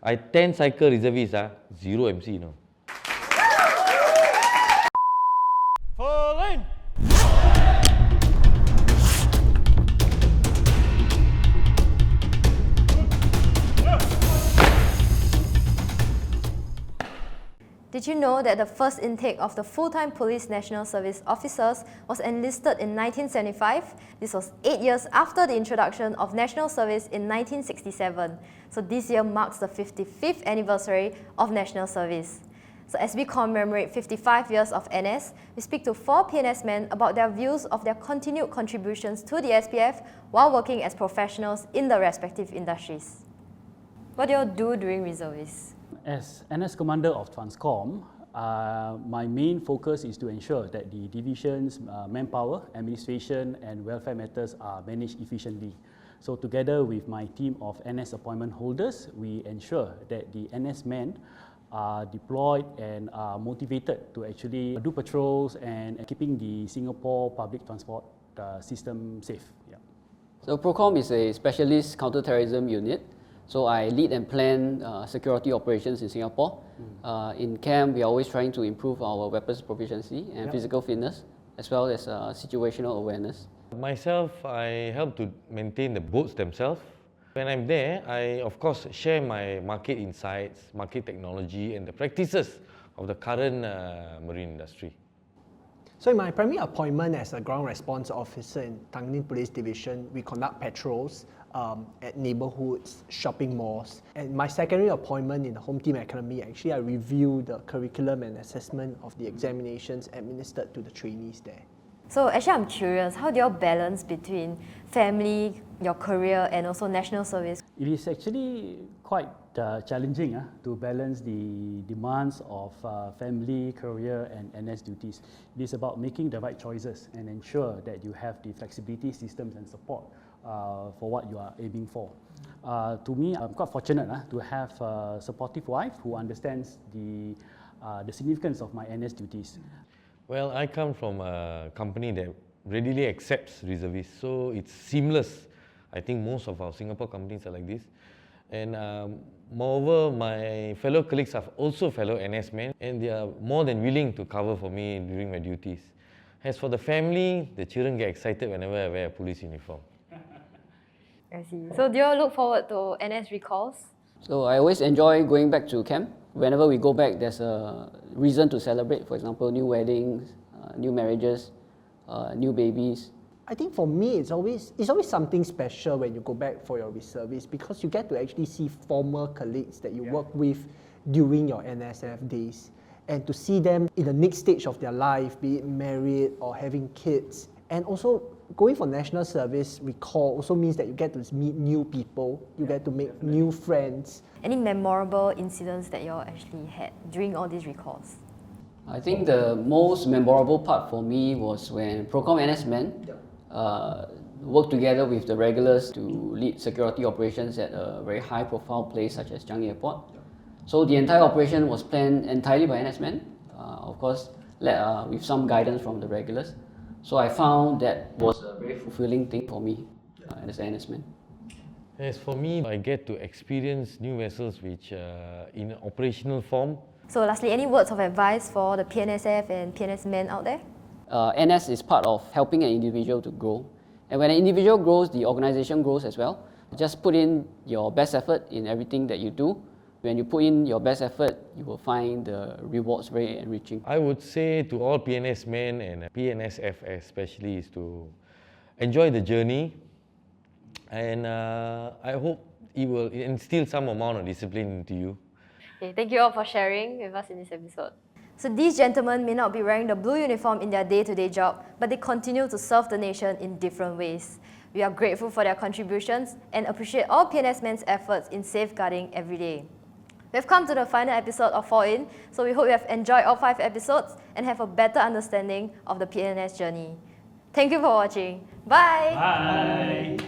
I 10 cycle reservists, 0 MC, no. Fall in! Did you know that the first intake of the full-time police national service officers was enlisted in 1975? This was 8 years after the introduction of national service in 1967. So this year marks the 55th anniversary of national service. So as we commemorate 55 years of NS, we speak to 4 PNSmen about their views of their continued contributions to the SPF while working as professionals in the respective industries. What do you all do during reservists? As NS Commander of Transcom, my main focus is to ensure that the division's manpower, administration and welfare matters are managed efficiently. So together with my team of NS appointment holders, we ensure that the NS men are deployed and are motivated to actually do patrols and keeping the Singapore public transport system safe. Yeah. So PROCOM is a specialist counter-terrorism unit. So I lead and plan security operations in Singapore. In camp, we are always trying to improve our weapons proficiency and physical fitness, as well as situational awareness. Myself, I help to maintain the boats themselves. When I'm there, I of course share my market insights, market technology and the practices of the current marine industry. So in my primary appointment as a ground response officer in Tanglin Police Division, we conduct patrols at neighborhoods, shopping malls. And my secondary appointment in the Home Team Academy, actually I review the curriculum and assessment of the examinations administered to the trainees there. So actually I'm curious, how do you all balance between family, your career and also national service? It is actually quite challenging to balance the demands of family, career and NS duties. It is about making the right choices and ensure that you have the flexibility systems and support for what you are aiming for. To me, I'm quite fortunate to have a supportive wife who understands the significance of my NS duties. Well, I come from a company that readily accepts reservists, so it's seamless. I think most of our Singapore companies are like this. And moreover, my fellow colleagues are also fellow NS men, and they are more than willing to cover for me during my duties. As for the family, the children get excited whenever I wear a police uniform. I see. So do you all look forward to NS recalls? So I always enjoy going back to camp. Whenever we go back, there's a reason to celebrate. For example, new weddings, new marriages, new babies. I think for me, it's always something special when you go back for your reservice because you get to actually see former colleagues that you work with during your NSF days, and to see them in the next stage of their life, be it married or having kids. And also going for national service recall also means that you get to meet new people, you get to make new friends. Any memorable incidents that you all actually had during all these recalls? I think the most memorable part for me was when PROCOM NSmen worked together with the regulars to lead security operations at a very high-profile place such as Changi Airport. So the entire operation was planned entirely by NSmen, of course, with some guidance from the regulars. So I found that was a very fulfilling thing for me as an NSman. As for me, I get to experience new vessels which in operational form. So lastly, any words of advice for the PNSF and PNSmen out there? NS is part of helping an individual to grow. And when an individual grows, the organization grows as well. Just put in your best effort in everything that you do. When you put in your best effort, you will find the rewards very enriching. I would say to all PNSmen and PNSF especially is to enjoy the journey, and I hope it will instill some amount of discipline into you. Okay, thank you all for sharing with us in this episode. So these gentlemen may not be wearing the blue uniform in their day-to-day job, but they continue to serve the nation in different ways. We are grateful for their contributions and appreciate all PNSmen's efforts in safeguarding every day. We've come to the final episode of Fall In, so we hope you have enjoyed all 5 episodes and have a better understanding of the PNS journey. Thank you for watching. Bye! Bye!